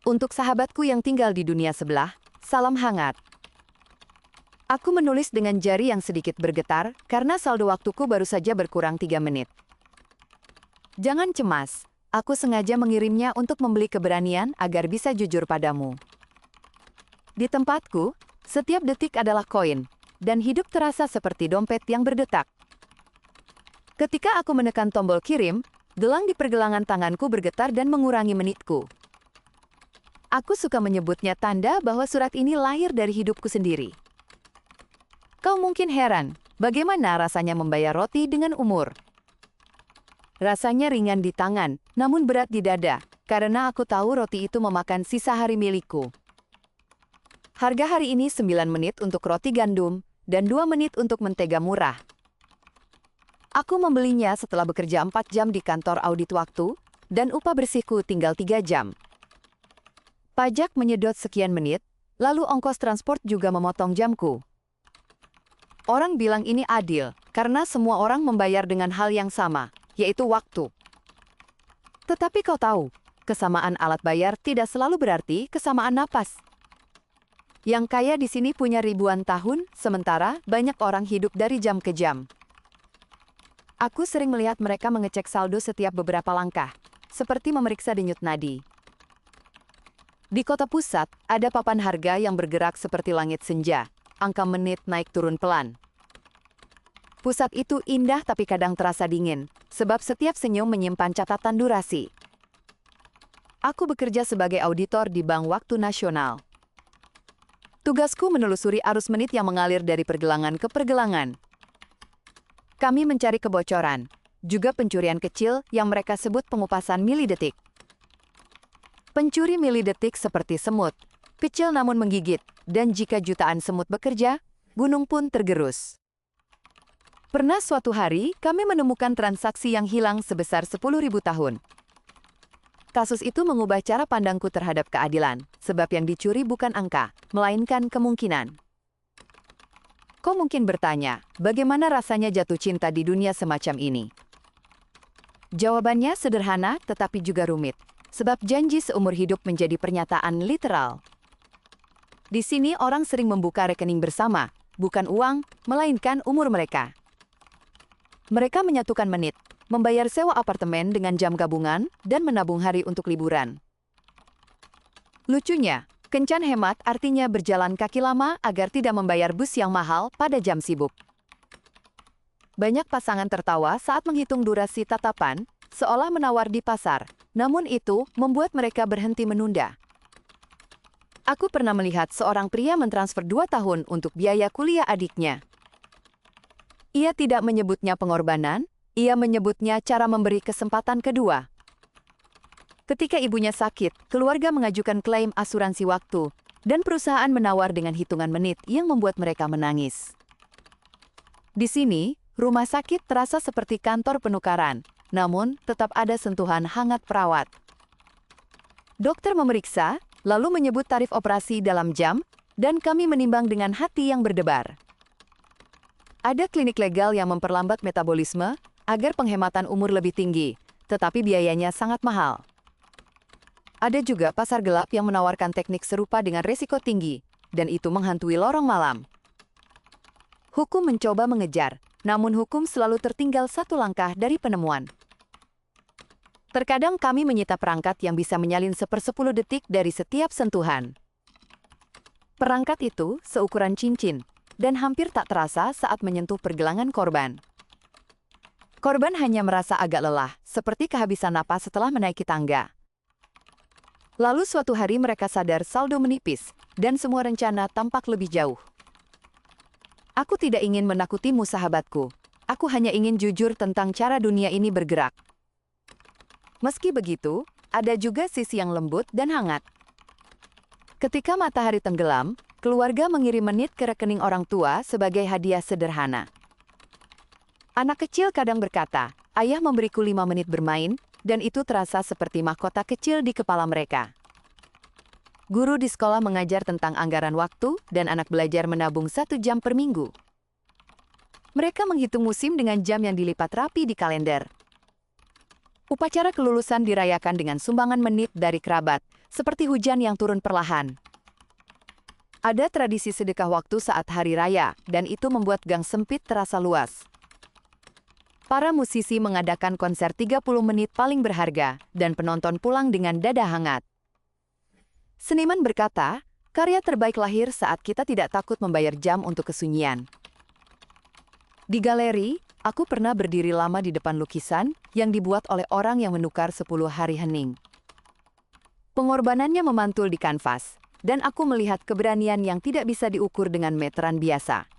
Untuk sahabatku yang tinggal di dunia sebelah, salam hangat. Aku menulis dengan jari yang sedikit bergetar karena saldo waktuku baru saja berkurang 3 menit. Jangan cemas, aku sengaja mengirimnya untuk membeli keberanian agar bisa jujur padamu. Di tempatku, setiap detik adalah koin, dan hidup terasa seperti dompet yang berdetak. Ketika aku menekan tombol kirim, gelang di pergelangan tanganku bergetar dan mengurangi menitku. Aku suka menyebutnya tanda bahwa surat ini lahir dari hidupku sendiri. Kau mungkin heran, bagaimana rasanya membayar roti dengan umur? Rasanya ringan di tangan, namun berat di dada, karena aku tahu roti itu memakan sisa hari milikku. Harga hari ini 9 menit untuk roti gandum, dan 2 menit untuk mentega murah. Aku membelinya setelah bekerja 4 jam di kantor audit waktu, dan upah bersihku tinggal 3 jam. Pajak menyedot sekian menit, lalu ongkos transport juga memotong jamku. Orang bilang ini adil, karena semua orang membayar dengan hal yang sama, yaitu waktu. Tetapi kau tahu, kesamaan alat bayar tidak selalu berarti kesamaan napas. Yang kaya di sini punya ribuan tahun, sementara banyak orang hidup dari jam ke jam. Aku sering melihat mereka mengecek saldo setiap beberapa langkah, seperti memeriksa denyut nadi. Di kota pusat, ada papan harga yang bergerak seperti langit senja. Angka menit naik turun pelan. Pusat itu indah tapi kadang terasa dingin, sebab setiap senyum menyimpan catatan durasi. Aku bekerja sebagai auditor di Bank Waktu Nasional. Tugasku menelusuri arus menit yang mengalir dari pergelangan ke pergelangan. Kami mencari kebocoran, juga pencurian kecil yang mereka sebut pengupasan milidetik. Pencuri milidetik seperti semut, kecil namun menggigit, dan jika jutaan semut bekerja, gunung pun tergerus. Pernah suatu hari, kami menemukan transaksi yang hilang sebesar 10.000 tahun. Kasus itu mengubah cara pandangku terhadap keadilan, sebab yang dicuri bukan angka, melainkan kemungkinan. Kau mungkin bertanya, bagaimana rasanya jatuh cinta di dunia semacam ini? Jawabannya sederhana tetapi juga rumit, sebab janji seumur hidup menjadi pernyataan literal. Di sini orang sering membuka rekening bersama, bukan uang, melainkan umur mereka. Mereka menyatukan menit, membayar sewa apartemen dengan jam gabungan, dan menabung hari untuk liburan. Lucunya, kencan hemat artinya berjalan kaki lama agar tidak membayar bus yang mahal pada jam sibuk. Banyak pasangan tertawa saat menghitung durasi tatapan, seolah menawar di pasar, namun itu membuat mereka berhenti menunda. Aku pernah melihat seorang pria mentransfer 2 tahun untuk biaya kuliah adiknya. Ia tidak menyebutnya pengorbanan, ia menyebutnya cara memberi kesempatan kedua. Ketika ibunya sakit, keluarga mengajukan klaim asuransi waktu, dan perusahaan menawar dengan hitungan menit yang membuat mereka menangis. Di sini, rumah sakit terasa seperti kantor penukaran, namun tetap ada sentuhan hangat perawat. Dokter memeriksa, lalu menyebut tarif operasi dalam jam, dan kami menimbang dengan hati yang berdebar. Ada klinik legal yang memperlambat metabolisme agar penghematan umur lebih tinggi, tetapi biayanya sangat mahal. Ada juga pasar gelap yang menawarkan teknik serupa dengan risiko tinggi, dan itu menghantui lorong malam. Hukum mencoba mengejar, namun hukum selalu tertinggal satu langkah dari penemuan. Terkadang kami menyita perangkat yang bisa menyalin 1/10 detik dari setiap sentuhan. Perangkat itu seukuran cincin, dan hampir tak terasa saat menyentuh pergelangan korban. Korban hanya merasa agak lelah, seperti kehabisan napas setelah menaiki tangga. Lalu suatu hari mereka sadar saldo menipis, dan semua rencana tampak lebih jauh. Aku tidak ingin menakutimu sahabatku, aku hanya ingin jujur tentang cara dunia ini bergerak. Meski begitu, ada juga sisi yang lembut dan hangat. Ketika matahari tenggelam, keluarga mengirim menit ke rekening orang tua sebagai hadiah sederhana. Anak kecil kadang berkata, ayah memberiku 5 menit bermain, dan itu terasa seperti mahkota kecil di kepala mereka. Guru di sekolah mengajar tentang anggaran waktu, dan anak belajar menabung 1 jam per minggu. Mereka menghitung musim dengan jam yang dilipat rapi di kalender. Upacara kelulusan dirayakan dengan sumbangan menit dari kerabat, seperti hujan yang turun perlahan. Ada tradisi sedekah waktu saat hari raya, dan itu membuat gang sempit terasa luas. Para musisi mengadakan konser 30 menit paling berharga, dan penonton pulang dengan dada hangat. Seniman berkata, karya terbaik lahir saat kita tidak takut membayar jam untuk kesunyian. Di galeri, aku pernah berdiri lama di depan lukisan yang dibuat oleh orang yang menukar 10 hari hening. Pengorbanannya memantul di kanvas, dan aku melihat keberanian yang tidak bisa diukur dengan meteran biasa.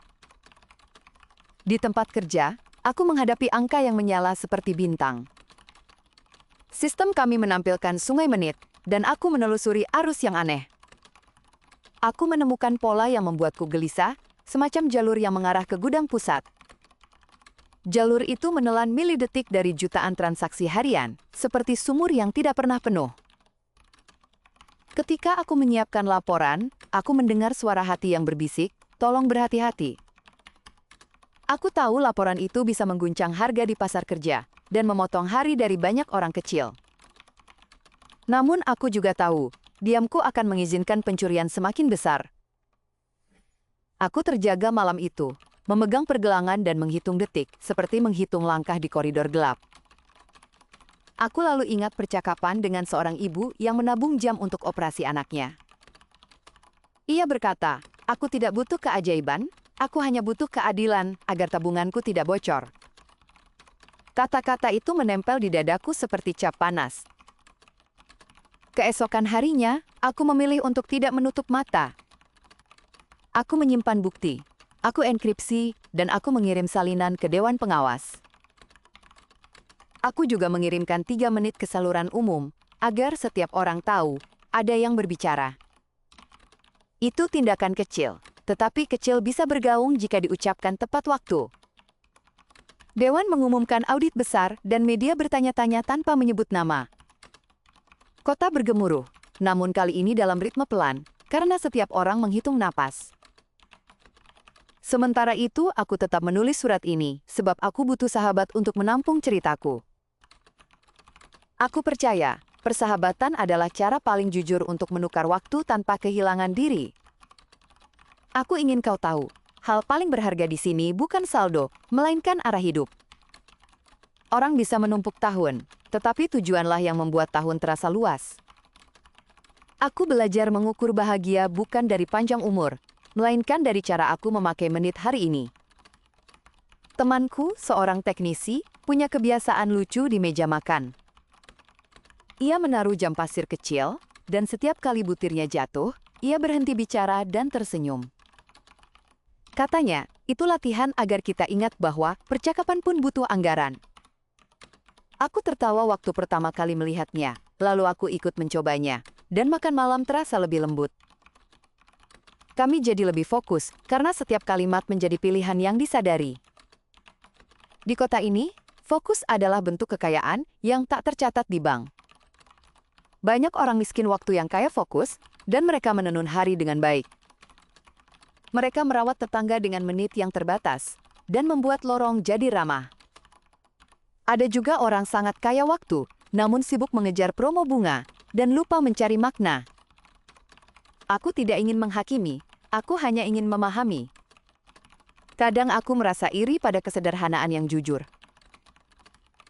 Di tempat kerja, aku menghadapi angka yang menyala seperti bintang. Sistem kami menampilkan sungai menit, dan aku menelusuri arus yang aneh. Aku menemukan pola yang membuatku gelisah, semacam jalur yang mengarah ke gudang pusat. Jalur itu menelan milidetik dari jutaan transaksi harian, seperti sumur yang tidak pernah penuh. Ketika aku menyiapkan laporan, aku mendengar suara hati yang berbisik, "Tolong berhati-hati." Aku tahu laporan itu bisa mengguncang harga di pasar kerja dan memotong hari dari banyak orang kecil. Namun aku juga tahu, diamku akan mengizinkan pencurian semakin besar. Aku terjaga malam itu, memegang pergelangan dan menghitung detik, seperti menghitung langkah di koridor gelap. Aku lalu ingat percakapan dengan seorang ibu yang menabung jam untuk operasi anaknya. Ia berkata, "Aku tidak butuh keajaiban, aku hanya butuh keadilan agar tabunganku tidak bocor." Kata-kata itu menempel di dadaku seperti cap panas. Keesokan harinya, aku memilih untuk tidak menutup mata. Aku menyimpan bukti, aku enkripsi, dan aku mengirim salinan ke Dewan Pengawas. Aku juga mengirimkan 3 menit ke saluran umum, agar setiap orang tahu ada yang berbicara. Itu tindakan kecil, tetapi kecil bisa bergaung jika diucapkan tepat waktu. Dewan mengumumkan audit besar dan media bertanya-tanya tanpa menyebut nama. Kota bergemuruh, namun kali ini dalam ritme pelan, karena setiap orang menghitung napas. Sementara itu, aku tetap menulis surat ini, sebab aku butuh sahabat untuk menampung ceritaku. Aku percaya, persahabatan adalah cara paling jujur untuk menukar waktu tanpa kehilangan diri. Aku ingin kau tahu, hal paling berharga di sini bukan saldo, melainkan arah hidup. Orang bisa menumpuk tahun, tetapi tujuanlah yang membuat tahun terasa luas. Aku belajar mengukur bahagia bukan dari panjang umur, melainkan dari cara aku memakai menit hari ini. Temanku, seorang teknisi, punya kebiasaan lucu di meja makan. Ia menaruh jam pasir kecil, dan setiap kali butirnya jatuh, ia berhenti bicara dan tersenyum. Katanya, itu latihan agar kita ingat bahwa percakapan pun butuh anggaran. Aku tertawa waktu pertama kali melihatnya, lalu aku ikut mencobanya, dan makan malam terasa lebih lembut. Kami jadi lebih fokus, karena setiap kalimat menjadi pilihan yang disadari. Di kota ini, fokus adalah bentuk kekayaan yang tak tercatat di bank. Banyak orang miskin waktu yang kaya fokus, dan mereka menenun hari dengan baik. Mereka merawat tetangga dengan menit yang terbatas, dan membuat lorong jadi ramah. Ada juga orang sangat kaya waktu, namun sibuk mengejar promo bunga, dan lupa mencari makna. Aku tidak ingin menghakimi, aku hanya ingin memahami. Kadang aku merasa iri pada kesederhanaan yang jujur.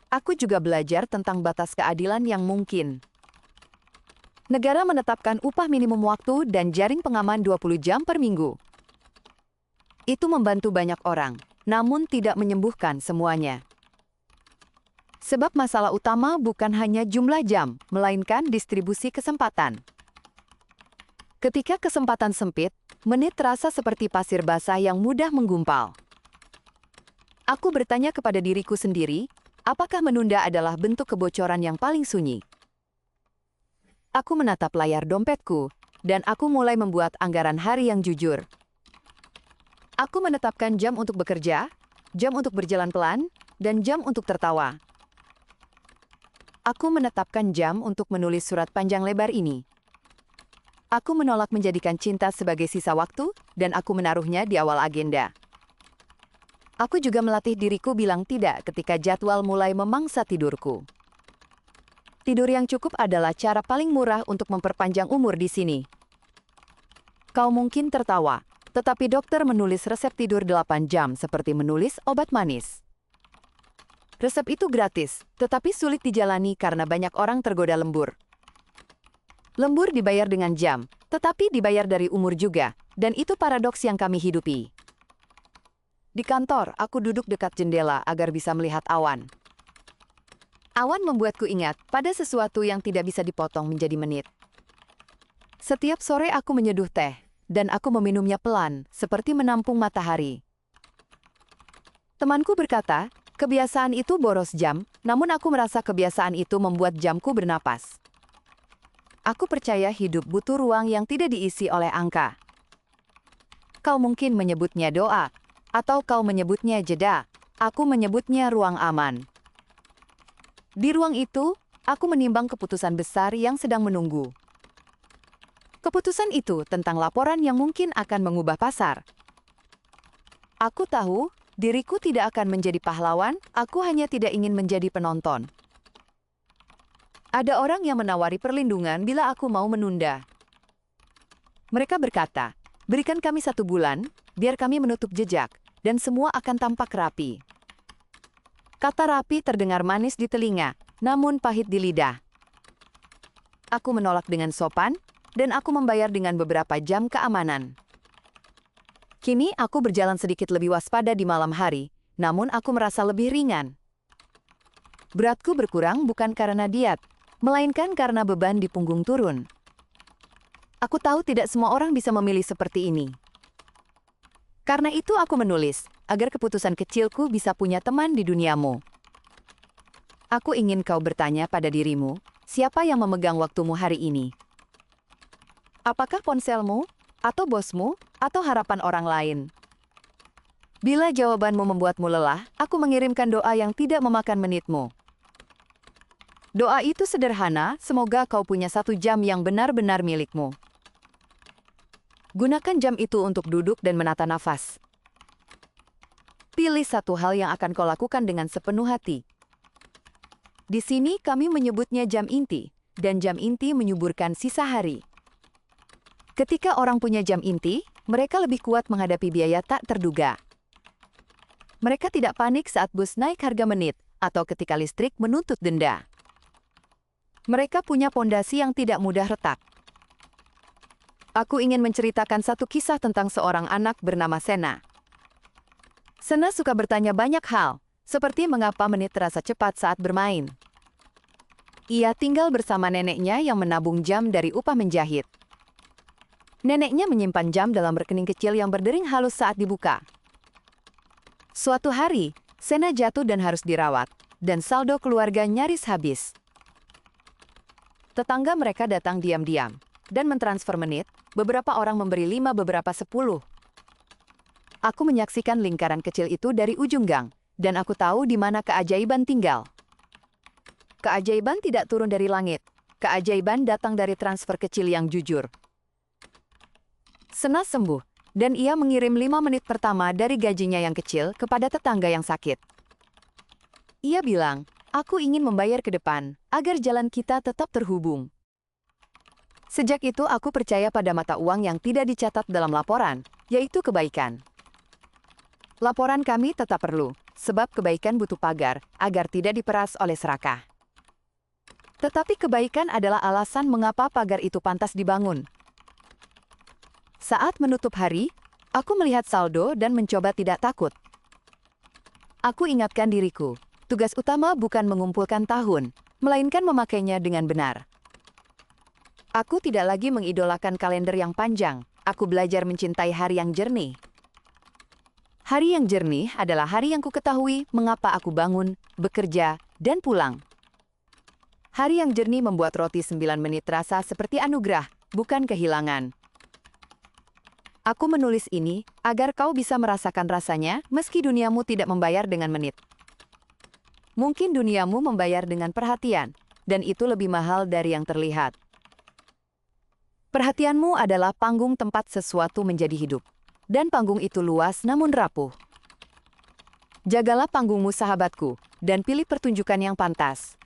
Aku juga belajar tentang batas keadilan yang mungkin. Negara menetapkan upah minimum waktu dan jaring pengaman 20 jam per minggu. Itu membantu banyak orang, namun tidak menyembuhkan semuanya. Sebab masalah utama bukan hanya jumlah jam, melainkan distribusi kesempatan. Ketika kesempatan sempit, menit terasa seperti pasir basah yang mudah menggumpal. Aku bertanya kepada diriku sendiri, apakah menunda adalah bentuk kebocoran yang paling sunyi? Aku menatap layar dompetku, dan aku mulai membuat anggaran hari yang jujur. Aku menetapkan jam untuk bekerja, jam untuk berjalan pelan, dan jam untuk tertawa. Aku menetapkan jam untuk menulis surat panjang lebar ini. Aku menolak menjadikan cinta sebagai sisa waktu, dan aku menaruhnya di awal agenda. Aku juga melatih diriku bilang tidak ketika jadwal mulai memangsa tidurku. Tidur yang cukup adalah cara paling murah untuk memperpanjang umur di sini. Kau mungkin tertawa, tetapi dokter menulis resep tidur 8 jam seperti menulis obat manis. Resep itu gratis, tetapi sulit dijalani karena banyak orang tergoda lembur. Lembur dibayar dengan jam, tetapi dibayar dari umur juga, dan itu paradoks yang kami hidupi. Di kantor, aku duduk dekat jendela agar bisa melihat awan. Awan membuatku ingat pada sesuatu yang tidak bisa dipotong menjadi menit. Setiap sore aku menyeduh teh, dan aku meminumnya pelan, seperti menampung matahari. Temanku berkata, kebiasaan itu boros jam, namun aku merasa kebiasaan itu membuat jamku bernapas. Aku percaya hidup butuh ruang yang tidak diisi oleh angka. Kau mungkin menyebutnya doa, atau kau menyebutnya jeda. Aku menyebutnya ruang aman. Di ruang itu, aku menimbang keputusan besar yang sedang menunggu. Keputusan itu tentang laporan yang mungkin akan mengubah pasar. Aku tahu, diriku tidak akan menjadi pahlawan, aku hanya tidak ingin menjadi penonton. Ada orang yang menawari perlindungan bila aku mau menunda. Mereka berkata, berikan kami 1 bulan, biar kami menutup jejak, dan semua akan tampak rapi. Kata rapi terdengar manis di telinga, namun pahit di lidah. Aku menolak dengan sopan, dan aku membayar dengan beberapa jam keamanan. Kini aku berjalan sedikit lebih waspada di malam hari, namun aku merasa lebih ringan. Beratku berkurang bukan karena diet, melainkan karena beban di punggung turun. Aku tahu tidak semua orang bisa memilih seperti ini. Karena itu aku menulis, agar keputusan kecilku bisa punya teman di duniamu. Aku ingin kau bertanya pada dirimu, siapa yang memegang waktumu hari ini? Apakah ponselmu, atau bosmu, atau harapan orang lain? Bila jawabanmu membuatmu lelah, aku mengirimkan doa yang tidak memakan menitmu. Doa itu sederhana, semoga kau punya 1 jam yang benar-benar milikmu. Gunakan jam itu untuk duduk dan menata nafas. Pilih 1 hal yang akan kau lakukan dengan sepenuh hati. Di sini kami menyebutnya jam inti, dan jam inti menyuburkan sisa hari. Ketika orang punya jam inti, mereka lebih kuat menghadapi biaya tak terduga. Mereka tidak panik saat bus naik harga menit, atau ketika listrik menuntut denda. Mereka punya pondasi yang tidak mudah retak. Aku ingin menceritakan 1 kisah tentang seorang anak bernama Sena. Sena suka bertanya banyak hal, seperti mengapa menit terasa cepat saat bermain. Ia tinggal bersama neneknya yang menabung jam dari upah menjahit. Neneknya menyimpan jam dalam rekening kecil yang berdering halus saat dibuka. Suatu hari, Sena jatuh dan harus dirawat, dan saldo keluarga nyaris habis. Tetangga mereka datang diam-diam, dan mentransfer menit, beberapa orang memberi 5, beberapa 10. Aku menyaksikan lingkaran kecil itu dari ujung gang, dan aku tahu di mana keajaiban tinggal. Keajaiban tidak turun dari langit, keajaiban datang dari transfer kecil yang jujur. Sena sembuh, dan ia mengirim 5 menit pertama dari gajinya yang kecil kepada tetangga yang sakit. Ia bilang, aku ingin membayar ke depan, agar jalan kita tetap terhubung. Sejak itu aku percaya pada mata uang yang tidak dicatat dalam laporan, yaitu kebaikan. Laporan kami tetap perlu, sebab kebaikan butuh pagar, agar tidak diperas oleh serakah. Tetapi kebaikan adalah alasan mengapa pagar itu pantas dibangun. Saat menutup hari, aku melihat saldo dan mencoba tidak takut. Aku ingatkan diriku, tugas utama bukan mengumpulkan tahun, melainkan memakainya dengan benar. Aku tidak lagi mengidolakan kalender yang panjang, aku belajar mencintai hari yang jernih. Hari yang jernih adalah hari yang kuketahui mengapa aku bangun, bekerja, dan pulang. Hari yang jernih membuat roti 9 menit terasa seperti anugerah, bukan kehilangan. Aku menulis ini agar kau bisa merasakan rasanya meski duniamu tidak membayar dengan menit. Mungkin duniamu membayar dengan perhatian, dan itu lebih mahal dari yang terlihat. Perhatianmu adalah panggung tempat sesuatu menjadi hidup, dan panggung itu luas namun rapuh. Jagalah panggungmu sahabatku, dan pilih pertunjukan yang pantas.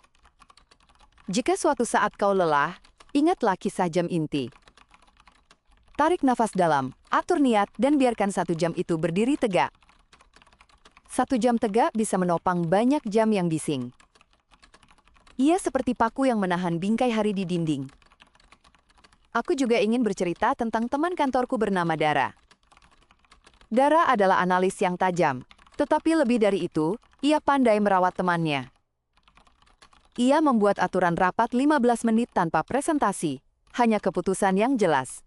Jika suatu saat kau lelah, ingatlah kisah jam inti. Tarik nafas dalam, atur niat, dan biarkan 1 jam itu berdiri tegak. 1 jam tegak bisa menopang banyak jam yang bising. Ia seperti paku yang menahan bingkai hari di dinding. Aku juga ingin bercerita tentang teman kantorku bernama Dara. Dara adalah analis yang tajam, tetapi lebih dari itu, ia pandai merawat temannya. Ia membuat aturan rapat 15 menit tanpa presentasi, hanya keputusan yang jelas.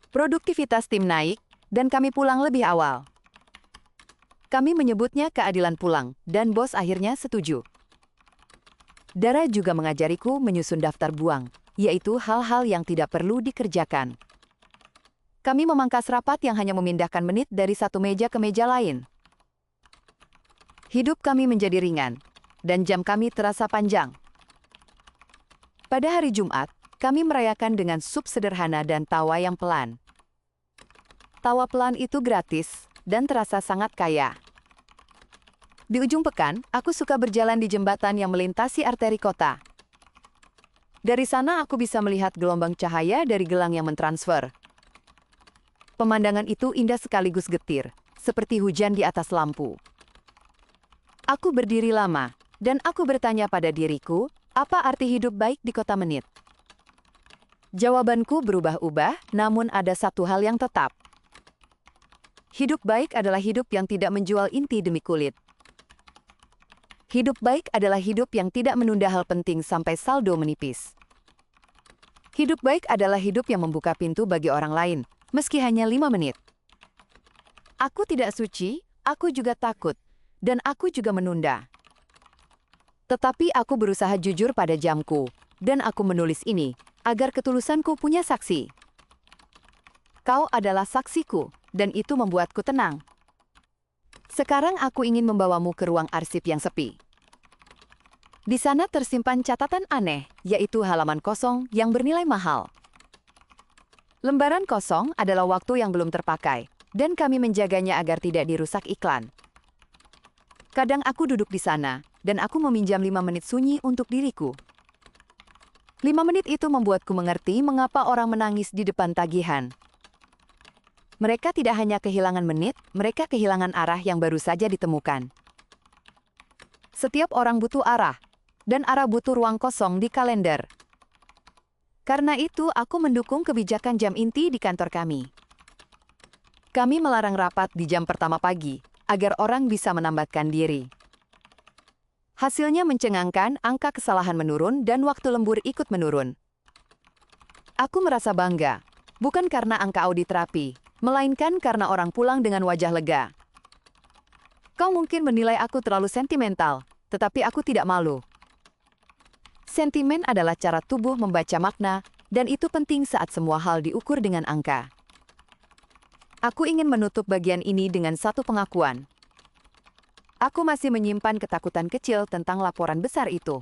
Produktivitas tim naik, dan kami pulang lebih awal. Kami menyebutnya keadilan pulang, dan bos akhirnya setuju. Dara juga mengajariku menyusun daftar buang, yaitu hal-hal yang tidak perlu dikerjakan. Kami memangkas rapat yang hanya memindahkan menit dari satu meja ke meja lain. Hidup kami menjadi ringan, dan jam kami terasa panjang. Pada hari Jumat, kami merayakan dengan sup sederhana dan tawa yang pelan. Tawa pelan itu gratis dan terasa sangat kaya. Di ujung pekan, aku suka berjalan di jembatan yang melintasi arteri kota. Dari sana aku bisa melihat gelombang cahaya dari gelang yang mentransfer. Pemandangan itu indah sekaligus getir, seperti hujan di atas lampu. Aku berdiri lama, dan aku bertanya pada diriku, apa arti hidup baik di kota menit? Jawabanku berubah-ubah, namun ada satu hal yang tetap. Hidup baik adalah hidup yang tidak menjual inti demi kulit. Hidup baik adalah hidup yang tidak menunda hal penting sampai saldo menipis. Hidup baik adalah hidup yang membuka pintu bagi orang lain, meski hanya 5 menit. Aku tidak suci, aku juga takut, dan aku juga menunda. Tetapi aku berusaha jujur pada jamku, dan aku menulis ini, agar ketulusanku punya saksi. Kau adalah saksiku, dan itu membuatku tenang. Sekarang aku ingin membawamu ke ruang arsip yang sepi. Di sana tersimpan catatan aneh, yaitu halaman kosong yang bernilai mahal. Lembaran kosong adalah waktu yang belum terpakai, dan kami menjaganya agar tidak dirusak iklan. Kadang aku duduk di sana, dan aku meminjam 5 menit sunyi untuk diriku. 5 menit itu membuatku mengerti mengapa orang menangis di depan tagihan. Mereka tidak hanya kehilangan menit, mereka kehilangan arah yang baru saja ditemukan. Setiap orang butuh arah, dan arah butuh ruang kosong di kalender. Karena itu, aku mendukung kebijakan jam inti di kantor kami. Kami melarang rapat di jam pertama pagi, agar orang bisa menambatkan diri. Hasilnya mencengangkan, angka kesalahan menurun dan waktu lembur ikut menurun. Aku merasa bangga, bukan karena angka audit rapi, melainkan karena orang pulang dengan wajah lega. Kau mungkin menilai aku terlalu sentimental, tetapi aku tidak malu. Sentimen adalah cara tubuh membaca makna, dan itu penting saat semua hal diukur dengan angka. Aku ingin menutup bagian ini dengan satu pengakuan. Aku masih menyimpan ketakutan kecil tentang laporan besar itu.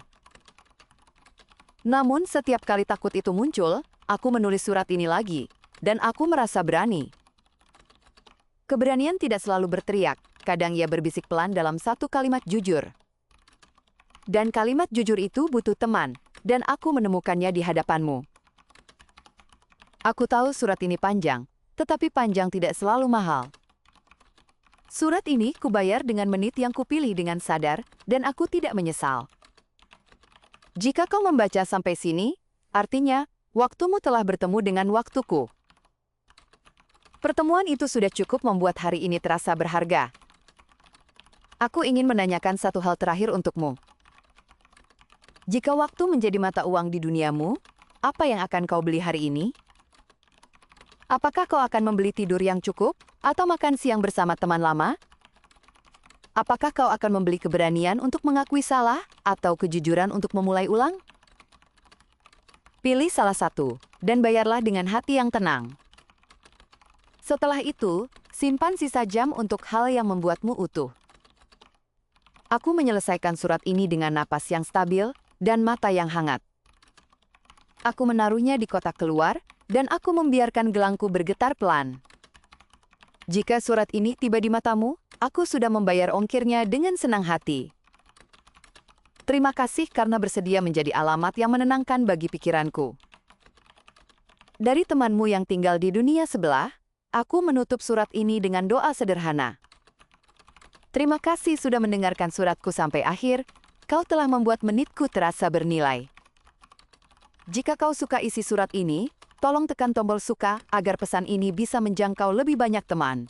Namun setiap kali takut itu muncul, aku menulis surat ini lagi, dan aku merasa berani. Keberanian tidak selalu berteriak, kadang ia berbisik pelan dalam satu kalimat jujur. Dan kalimat jujur itu butuh teman, dan aku menemukannya di hadapanmu. Aku tahu surat ini panjang, tetapi panjang tidak selalu mahal. Surat ini kubayar dengan menit yang kupilih dengan sadar, dan aku tidak menyesal. Jika kau membaca sampai sini, artinya, waktumu telah bertemu dengan waktuku. Pertemuan itu sudah cukup membuat hari ini terasa berharga. Aku ingin menanyakan satu hal terakhir untukmu. Jika waktu menjadi mata uang di duniamu, apa yang akan kau beli hari ini? Apakah kau akan membeli tidur yang cukup, atau makan siang bersama teman lama? Apakah kau akan membeli keberanian untuk mengakui salah, atau kejujuran untuk memulai ulang? Pilih salah satu, dan bayarlah dengan hati yang tenang. Setelah itu, simpan sisa jam untuk hal yang membuatmu utuh. Aku menyelesaikan surat ini dengan napas yang stabil, dan mata yang hangat. Aku menaruhnya di kotak keluar, dan aku membiarkan gelangku bergetar pelan. Jika surat ini tiba di matamu, aku sudah membayar ongkirnya dengan senang hati. Terima kasih karena bersedia menjadi alamat yang menenangkan bagi pikiranku. Dari temanmu yang tinggal di dunia sebelah, aku menutup surat ini dengan doa sederhana. Terima kasih sudah mendengarkan suratku sampai akhir. Kau telah membuat menitku terasa bernilai. Jika kau suka isi surat ini, tolong tekan tombol suka agar pesan ini bisa menjangkau lebih banyak teman.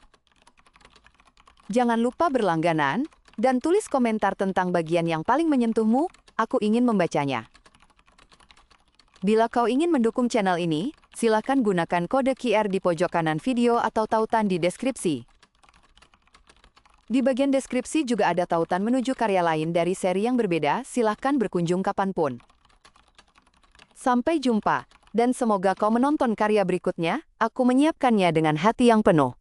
Jangan lupa berlangganan dan tulis komentar tentang bagian yang paling menyentuhmu. Aku ingin membacanya. Bila kau ingin mendukung channel ini, silakan gunakan kode QR di pojok kanan video atau tautan di deskripsi. Di bagian deskripsi juga ada tautan menuju karya lain dari seri yang berbeda. Silakan berkunjung kapanpun. Sampai jumpa, dan semoga kau menonton karya berikutnya. Aku menyiapkannya dengan hati yang penuh.